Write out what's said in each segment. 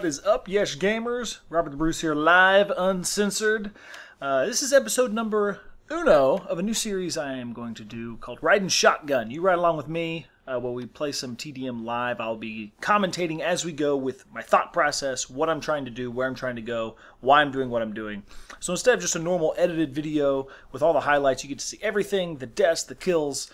What is up, Yesh Gamers? Robert the Bruce here, live, uncensored. This is episode number uno of a new series I am going to do called Riding Shotgun. You ride along with me while we play some TDM live. I'll be commentating as we go with my thought process, what I'm trying to do, where I'm trying to go, why I'm doing what I'm doing. So instead of just a normal edited video with all the highlights, you get to see everything, the deaths, the kills,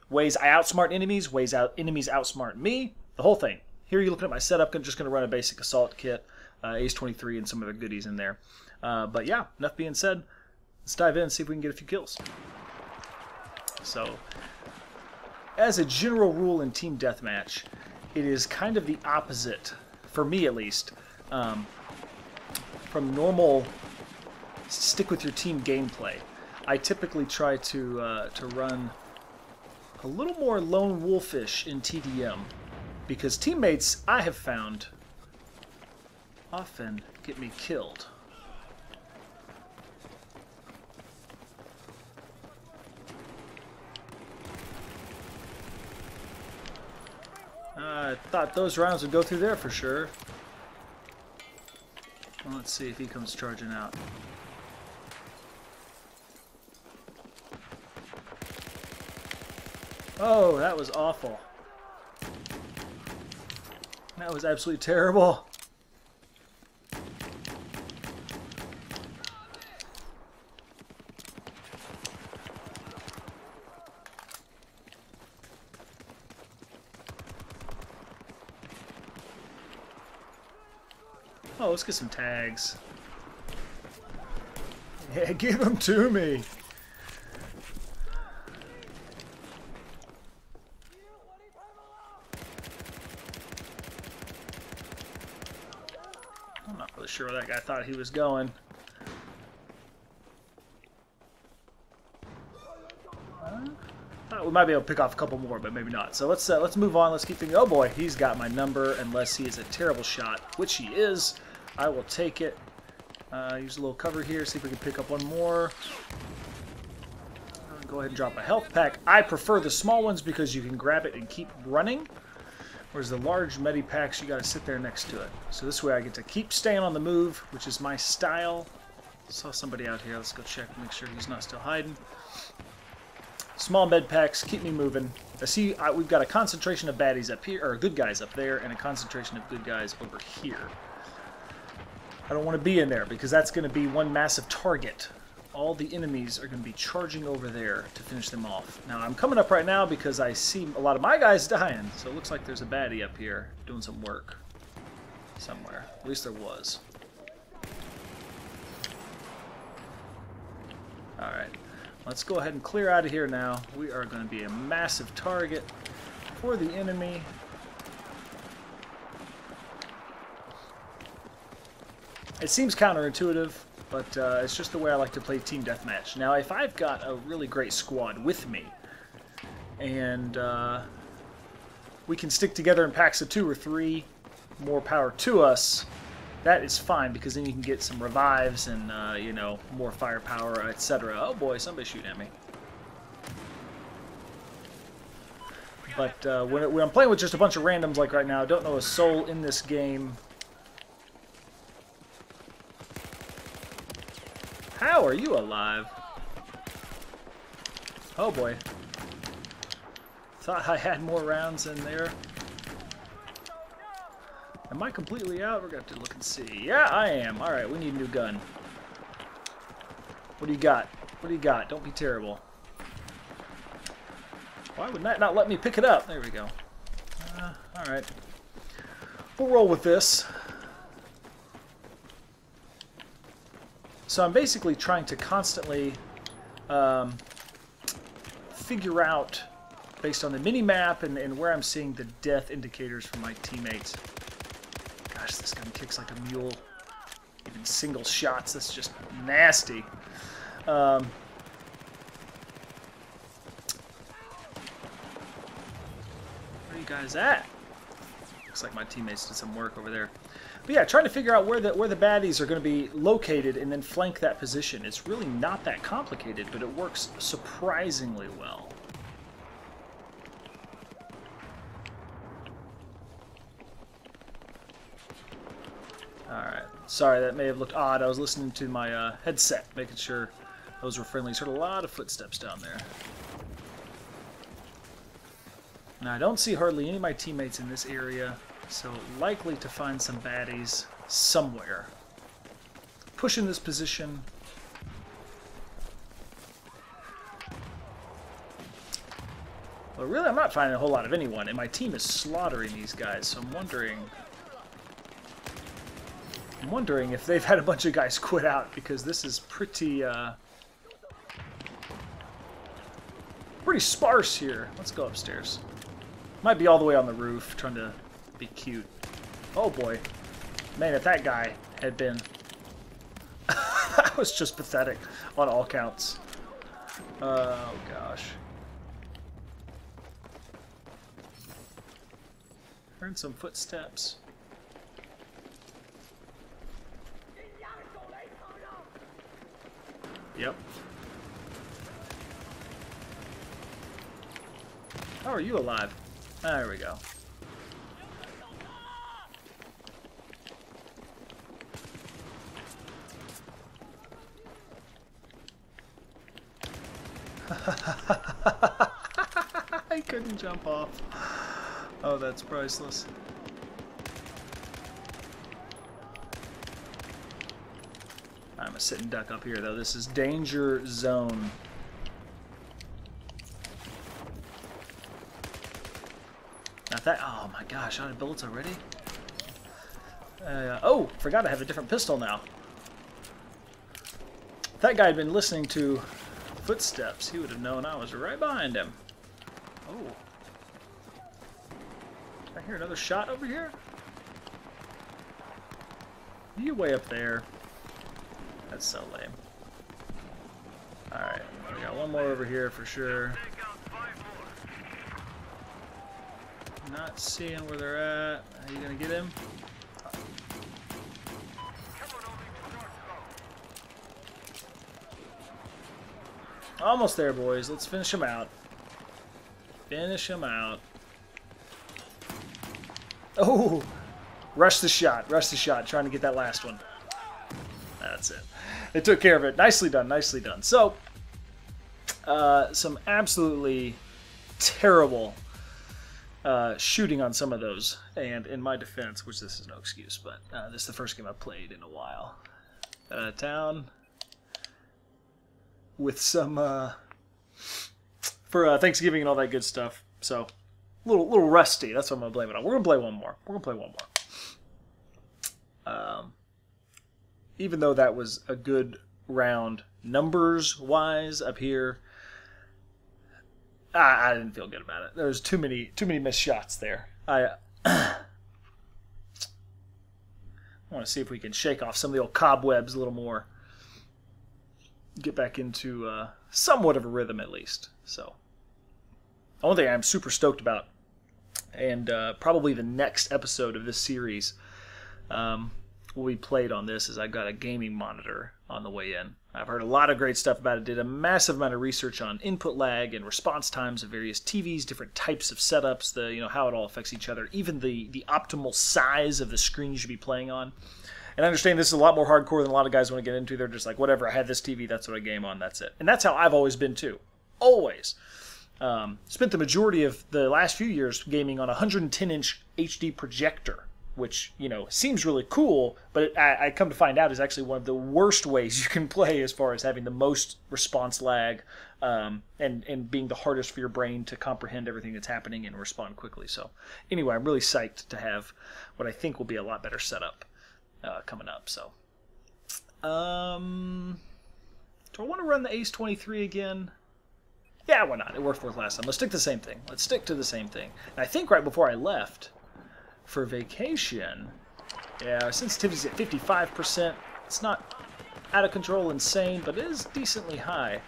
ways I outsmart enemies, ways enemies outsmart me, the whole thing. Here you're looking at my setup. I'm just going to run a basic assault kit, Ace 23 and some other goodies in there. But yeah, enough being said, let's dive in and see if we can get a few kills. So, as a general rule in Team Deathmatch, it is kind of the opposite, for me at least, from normal stick with your team gameplay. I typically try to run a little more lone wolfish in TDM. Because teammates, I have found, often get me killed. I thought those rounds would go through there for sure. Well, let's see if he comes charging out. Oh, that was awful. That was absolutely terrible. Oh, let's get some tags. Yeah, give them to me. I'm not really sure where that guy thought he was going. We might be able to pick off a couple more, but maybe not. So let's move on. Let's keep thinking. Oh boy, he's got my number. Unless he is a terrible shot, which he is, I will take it. Use a little cover here. See if we can pick up one more. Go ahead and drop a health pack. I prefer the small ones because you can grab it and keep running. Whereas the large medi packs, you got to sit there next to it. So this way I get to keep staying on the move, which is my style. Saw somebody out here. Let's go check and make sure he's not still hiding. Small med packs keep me moving. I see we've got a concentration of baddies up here, or good guys up there, and a concentration of good guys over here. I don't want to be in there because that's going to be one massive target. All the enemies are going to be charging over there to finish them off. Now, I'm coming up right now because I see a lot of my guys dying. So it looks like there's a baddie up here doing some work somewhere. At least there was. Alright. Let's go ahead and clear out of here now. We are going to be a massive target for the enemy. It seems counterintuitive, but it's just the way I like to play Team Deathmatch. Now, if I've got a really great squad with me, and we can stick together in packs of 2 or 3, more power to us, that is fine, because then you can get some revives and, you know, more firepower, etc. Oh boy, somebody's shooting at me. But when I'm playing with just a bunch of randoms like right now, I don't know a soul in this game. How are you alive? Oh boy. Thought I had more rounds in there. Am I completely out? We're going to have to look and see. Yeah, I am. Alright, we need a new gun. What do you got? What do you got? Don't be terrible. Why would that not let me pick it up? There we go. Alright. We'll roll with this. So I'm basically trying to constantly figure out, based on the mini-map and where I'm seeing the death indicators from my teammates. Gosh, this gun kicks like a mule. Even single shots, that's just nasty. Where are you guys at? Looks like my teammates did some work over there. But yeah, trying to figure out where the baddies are going to be located and then flank that position. It's really not that complicated, but it works surprisingly well. Sorry, that may have looked odd. I was listening to my headset, making sure those were friendly. Heard a lot of footsteps down there. Now, I don't see hardly any of my teammates in this area, so likely to find some baddies somewhere. Pushing this position. Well, really, I'm not finding a whole lot of anyone, and my team is slaughtering these guys, so I'm wondering if they've had a bunch of guys quit out, because this is pretty sparse here. Let's go upstairs. Might be all the way on the roof, trying to be cute. Oh boy. Man, if that guy had been... That was just pathetic on all counts. Oh gosh. Heard some footsteps. Yep. How are you alive? There we go. I couldn't jump off. Oh, that's priceless. I'm a sitting duck up here, though. This is danger zone. Not that. Oh my gosh, out of bullets already? Oh, forgot I have a different pistol now. If that guy had been listening to footsteps, he would have known I was right behind him. Oh. Did I hear another shot over here? You way up there. That's so lame. Alright, we got one more over here for sure. Not seeing where they're at. Are you gonna get him? Almost there, boys. Let's finish him out. Finish him out. Oh! Rush the shot. Rush the shot. Trying to get that last one. That's it. They took care of it. Nicely done. Nicely done. So, some absolutely terrible shooting on some of those. And in my defense, which this is no excuse, but this is the first game I've played in a while. Town with some for Thanksgiving and all that good stuff. So, a little rusty. That's what I'm gonna blame it on. We're gonna play one more. We're gonna play one more. Even though that was a good round numbers-wise up here, I didn't feel good about it. There was too many missed shots there. I want to see if we can shake off some of the old cobwebs a little more. Get back into somewhat of a rhythm at least. So, one thing I'm super stoked about, and probably the next episode of this series will be played on this, is I got a gaming monitor on the way in. I've heard a lot of great stuff about it. Did a massive amount of research on input lag and response times of various TVs, different types of setups, how it all affects each other, even the optimal size of the screen you should be playing on. And I understand this is a lot more hardcore than a lot of guys want to get into. They're just like, whatever, I had this TV, that's what I game on, that's it. And that's how I've always been too. Always. Spent the majority of the last few years gaming on a 110-inch HD projector, which, seems really cool, but I come to find out is actually one of the worst ways you can play as far as having the most response lag and being the hardest for your brain to comprehend everything that's happening and respond quickly. So anyway, I'm really psyched to have what I think will be a lot better setup coming up. So, do I want to run the Ace 23 again? Yeah, why not? It worked for us last time. Let's stick to the same thing. Let's stick to the same thing. And I think right before I left for vacation, yeah, our sensitivity's at 55%. It's not out of control insane, but it is decently high.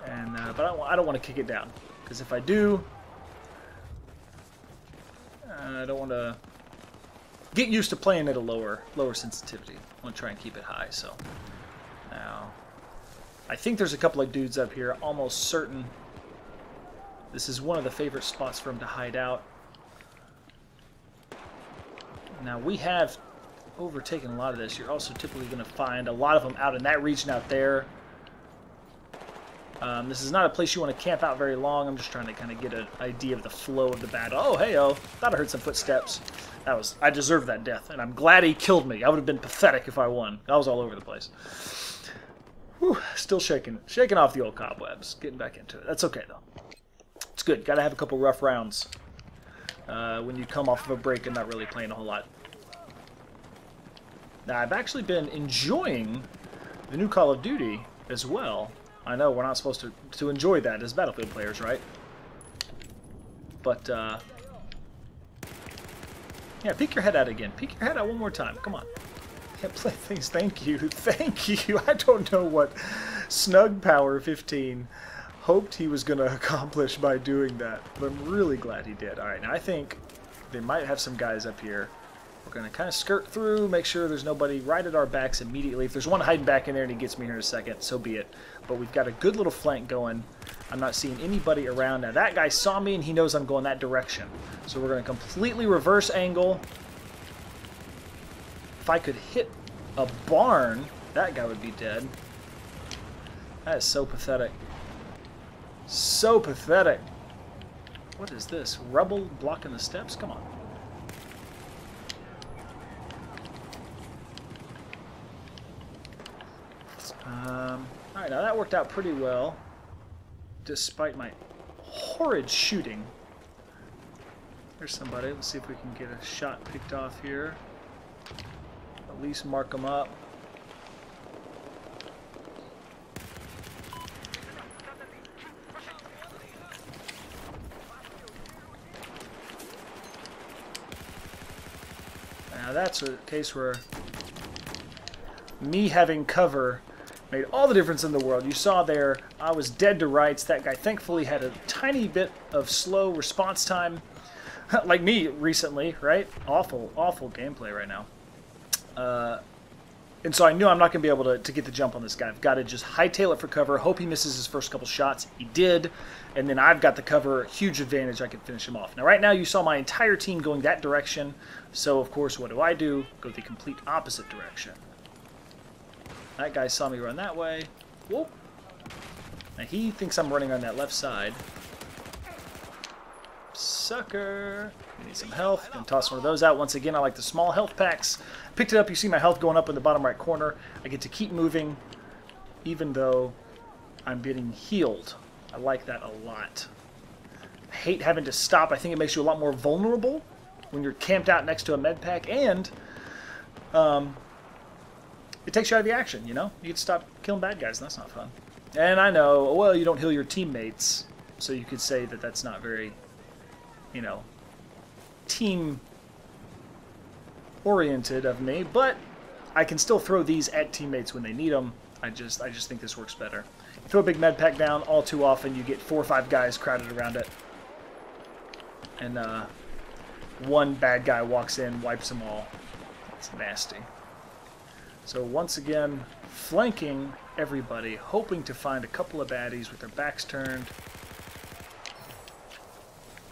And but I don't want to kick it down, because if I do, I don't want to get used to playing at a lower sensitivity. I want to try and keep it high. So now, I think there's a couple of dudes up here. Almost certain this is one of the favorite spots for him to hide out. Now we have overtaking a lot of this. You're also typically going to find a lot of them out in that region out there. This is not a place you want to camp out very long. I'm just trying to kind of get an idea of the flow of the battle. Oh, hey-oh. Thought I heard some footsteps. I deserved that death, and I'm glad he killed me. I would have been pathetic if I won. I was all over the place. Whew, still shaking off the old cobwebs. Getting back into it. That's okay, though. It's good. Got to have a couple rough rounds when you come off of a break and not really playing a whole lot. Now, I've actually been enjoying the new Call of Duty as well. I know we're not supposed to enjoy that as Battlefield players, right? But, yeah, peek your head out again. Peek your head out one more time. Come on. Can't play things. Thank you. Thank you. I don't know what Snug Power 15 hoped he was going to accomplish by doing that, but I'm really glad he did. All right, now I think they might have some guys up here. We're going to kind of skirt through, make sure there's nobody right at our backs immediately. If there's one hiding back in there and he gets me here in a second, so be it. But we've got a good little flank going. I'm not seeing anybody around. Now, that guy saw me, and he knows I'm going that direction. So we're going to completely reverse angle. If I could hit a barn, that guy would be dead. That is so pathetic. So pathetic. What is this? Rubble blocking the steps? Come on. Alright, now that worked out pretty well, despite my horrid shooting. There's somebody. Let's see if we can get a shot picked off here. At least mark them up. Now that's a case where me having cover made all the difference in the world. You saw there, I was dead to rights. That guy thankfully had a tiny bit of slow response time. Like me recently, right? Awful, awful gameplay right now. And so I knew I'm not going to be able to get the jump on this guy. I've got to just hightail it for cover, hope he misses his first couple shots. He did. And then I've got the cover, huge advantage. I can finish him off. Now, right now, you saw my entire team going that direction. So, of course, what do? Go the complete opposite direction. That guy saw me run that way. Whoop. Now he thinks I'm running on that left side. Sucker. We need some health. Gonna toss one of those out. Once again, I like the small health packs. Picked it up. You see my health going up in the bottom right corner. I get to keep moving even though I'm getting healed. I like that a lot. I hate having to stop. I think it makes you a lot more vulnerable when you're camped out next to a med pack, and it takes you out of the action, you know? You get to stop killing bad guys, and that's not fun. And I know, well, you don't heal your teammates, so you could say that that's not very, you know, team-oriented of me, but I can still throw these at teammates when they need them. I just think this works better. You throw a big med pack down, all too often you get 4 or 5 guys crowded around it. And one bad guy walks in, wipes them all. It's nasty. So once again, flanking everybody, hoping to find a couple of baddies with their backs turned.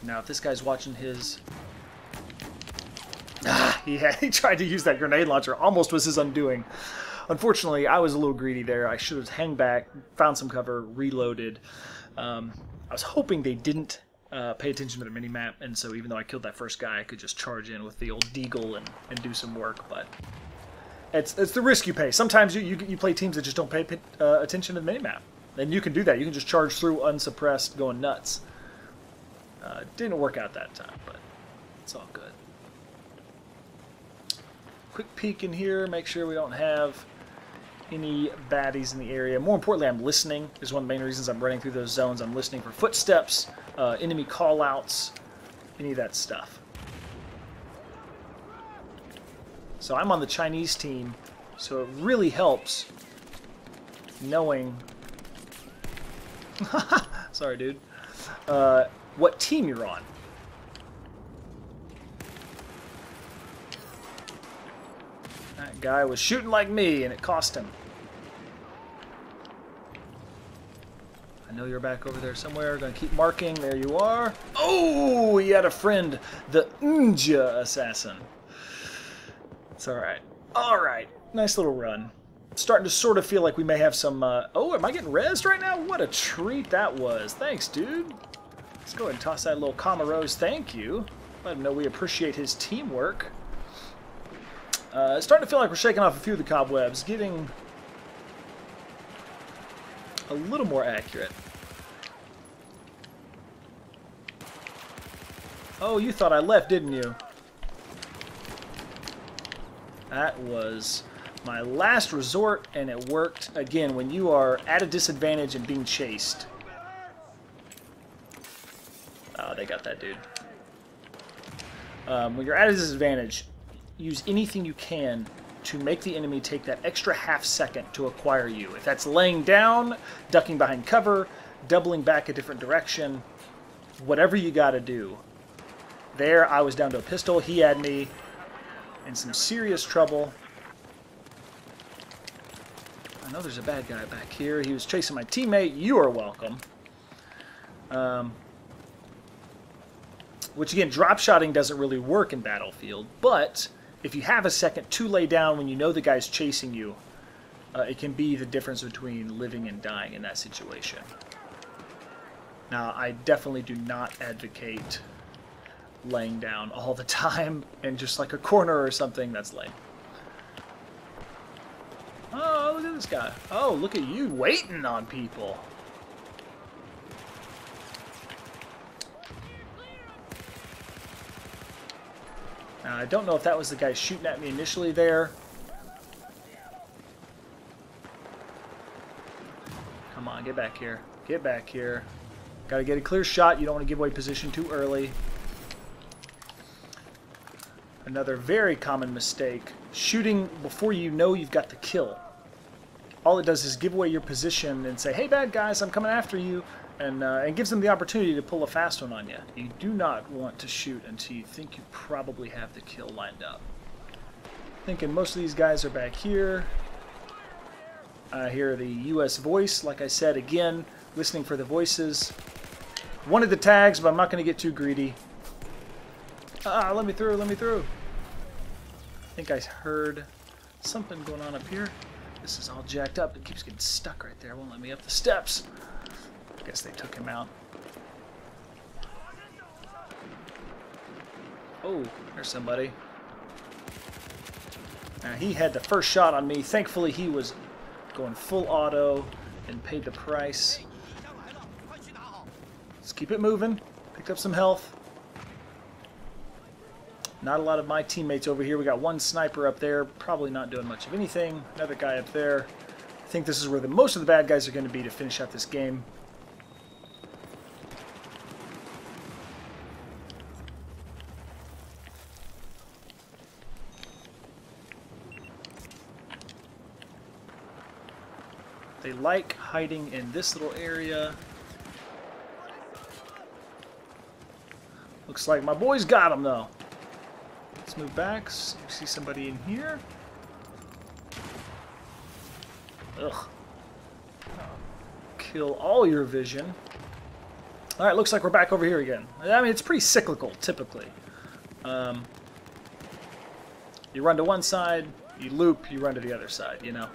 Now, if this guy's watching his... he tried to use that grenade launcher. Almost was his undoing. Unfortunately, I was a little greedy there. I should have hung back, found some cover, reloaded. I was hoping they didn't pay attention to the mini-map, and so even though I killed that first guy, I could just charge in with the old deagle and do some work, but... It's the risk you pay. Sometimes you play teams that just don't pay attention to the minimap. And you can do that. You can just charge through unsuppressed, going nuts. Didn't work out that time, but it's all good. Quick peek in here, make sure we don't have any baddies in the area. More importantly, I'm listening. Is one of the main reasons I'm running through those zones. I'm listening for footsteps, enemy call-outs, any of that stuff. So I'm on the Chinese team, so it really helps knowing... Sorry, dude. What team you're on. That guy was shooting like me, and it cost him. I know you're back over there somewhere. Gonna keep marking. There you are. Oh, he had a friend, the Ninja Assassin. It's alright. Alright. Nice little run. Starting to sort of feel like we may have some... oh, am I getting rezzed right now? What a treat that was. Thanks, dude. Let's go ahead and toss that little Camarose. Thank you. Let him know we appreciate his teamwork. It's starting to feel like we're shaking off a few of the cobwebs. Getting a little more accurate. Oh, you thought I left, didn't you? That was my last resort, and it worked. Again, when you are at a disadvantage and being chased. Oh, they got that dude. When you're at a disadvantage, use anything you can to make the enemy take that extra half second to acquire you. If that's laying down, ducking behind cover, doubling back a different direction, whatever you got to do. There, I was down to a pistol. He had me in some serious trouble. I know there's a bad guy back here. He was chasing my teammate. You are welcome. Which, again, drop-shotting doesn't really work in Battlefield, but if you have a second to lay down when you know the guy's chasing you, it can be the difference between living and dying in that situation. Now, I definitely do not advocate laying down all the time and just like a corner or something. That's lame. Oh, look at this guy. Oh, look at you waiting on people. Now, I don't know if that was the guy shooting at me initially there. Come on, get back here. Get back here. Gotta get a clear shot. You don't want to give away position too early. Another very common mistake. Shooting before you know you've got the kill. All it does is give away your position and say, hey, bad guys, I'm coming after you. And gives them the opportunity to pull a fast one on you. You do not want to shoot until you think you probably have the kill lined up. Thinking most of these guys are back here. I hear the US voice, like I said, again, listening for the voices. Wanted the tags, but I'm not going to get too greedy. Ah, let me through, let me through. I think I heard something going on up here. This is all jacked up. It keeps getting stuck right there. It won't let me up the steps. I guess they took him out. Oh, there's somebody. Now, he had the first shot on me. Thankfully, he was going full auto and paid the price. Let's keep it moving. Picked up some health. Not a lot of my teammates over here. We got one sniper up there, probably not doing much of anything. Another guy up there. I think this is where most of the bad guys are going to be to finish out this game. They like hiding in this little area. Looks like my boys got him, though. Let's move back. See somebody in here. Ugh. Kill all your vision. Alright, looks like we're back over here again. I mean, it's pretty cyclical, typically. You run to one side, you loop, you run to the other side, you know.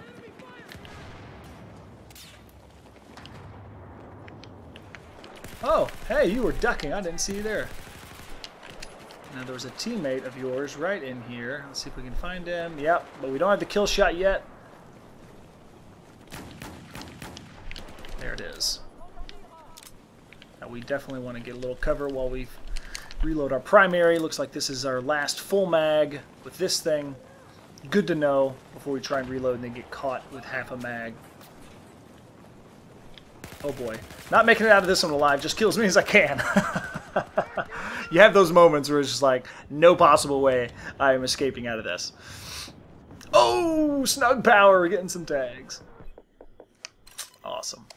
Oh, hey, you were ducking. I didn't see you there. Now, there was a teammate of yours right in here. Let's see if we can find him. Yep, but we don't have the kill shot yet. There it is. Now, we definitely want to get a little cover while we reload our primary. Looks like this is our last full mag with this thing. Good to know before we try and reload and then get caught with half a mag. Oh boy. Not making it out of this one alive just kills me as I can. You have those moments where it's just like, no possible way I am escaping out of this. Oh, snug power. We're getting some tags. Awesome.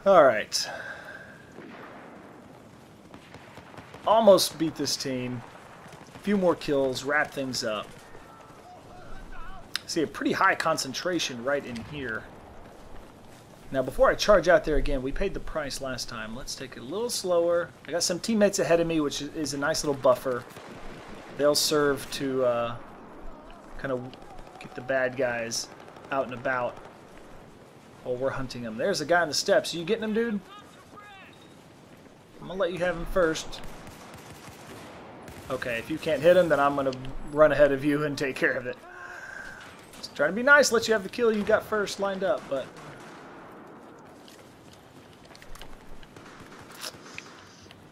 Alright. Almost beat this team. A few more kills, wrap things up. See a pretty high concentration right in here. Now, before I charge out there again, we paid the price last time. Let's take it a little slower. I got some teammates ahead of me, which is a nice little buffer. They'll serve to kind of get the bad guys out and about while we're hunting them. There's a guy on the steps. Are you getting him, dude? I'm going to let you have him first. Okay, if you can't hit him, then I'm going to run ahead of you and take care of it. Just trying to be nice, let you have the kill you got first lined up, but...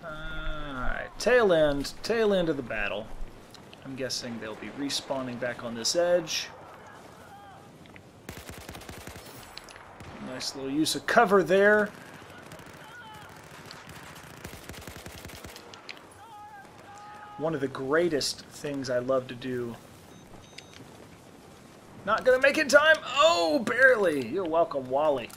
Alright, tail end of the battle. I'm guessing they'll be respawning back on this edge. Nice little use of cover there. One of the greatest things I love to do. Not gonna make it in time. Oh, barely. You're welcome, Wally.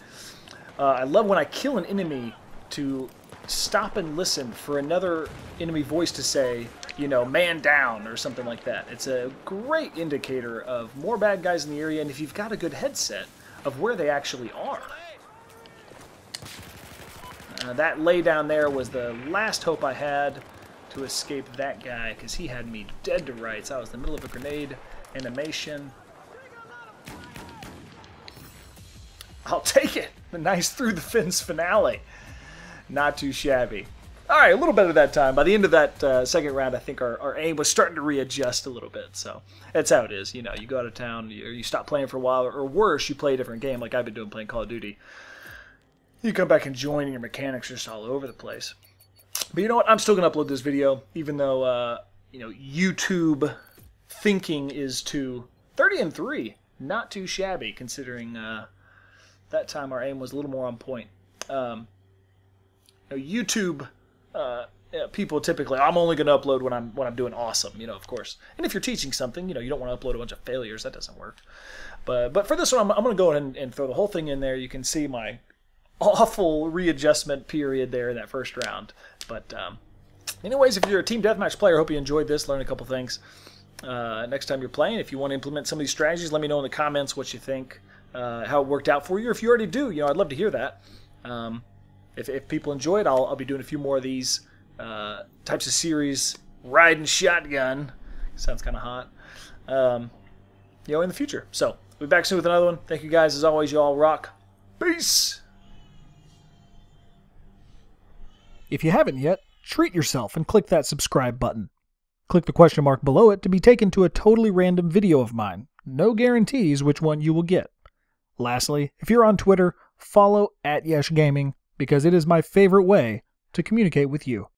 I love when I kill an enemy to stop and listen for another enemy voice to say, you know, man down or something like that. It's a great indicator of more bad guys in the area, and if you've got a good headset, of where they actually are. That lay down there was the last hope I had to escape that guy, because he had me dead to rights. I was in the middle of a grenade animation. I'll take it. The nice through the fence finale. Not too shabby. All right, a little better that time. By the end of that second round, I think our aim was starting to readjust a little bit. So that's how it is. You know, you go out of town, or you stop playing for a while, or worse, you play a different game like I've been doing playing Call of Duty. You come back and join, and your mechanics are just all over the place. But you know what? I'm still going to upload this video, even though, you know, YouTube thinking is to 30-3. Not too shabby, considering that time our aim was a little more on point. You know, YouTube people typically, I'm only going to upload when I'm doing awesome, you know, of course. And if you're teaching something, you know, you don't want to upload a bunch of failures. That doesn't work. But for this one, I'm going to go ahead and throw the whole thing in there. You can see my awful readjustment period there in that first round. But anyways, if you're a team deathmatch player, I hope you enjoyed this, learned a couple things. Next time you're playing, if you want to implement some of these strategies, let me know in the comments what you think, how it worked out for you. Or if you already do, you know, I'd love to hear that. If people enjoy it, I'll be doing a few more of these types of series. Riding shotgun sounds kind of hot. You know, in the future. So we'll be back soon with another one. Thank you guys as always. You all rock. Peace. If you haven't yet, treat yourself and click that subscribe button. Click the question mark below it to be taken to a totally random video of mine. No guarantees which one you will get. Lastly, if you're on Twitter, follow @YeshGaming because it is my favorite way to communicate with you.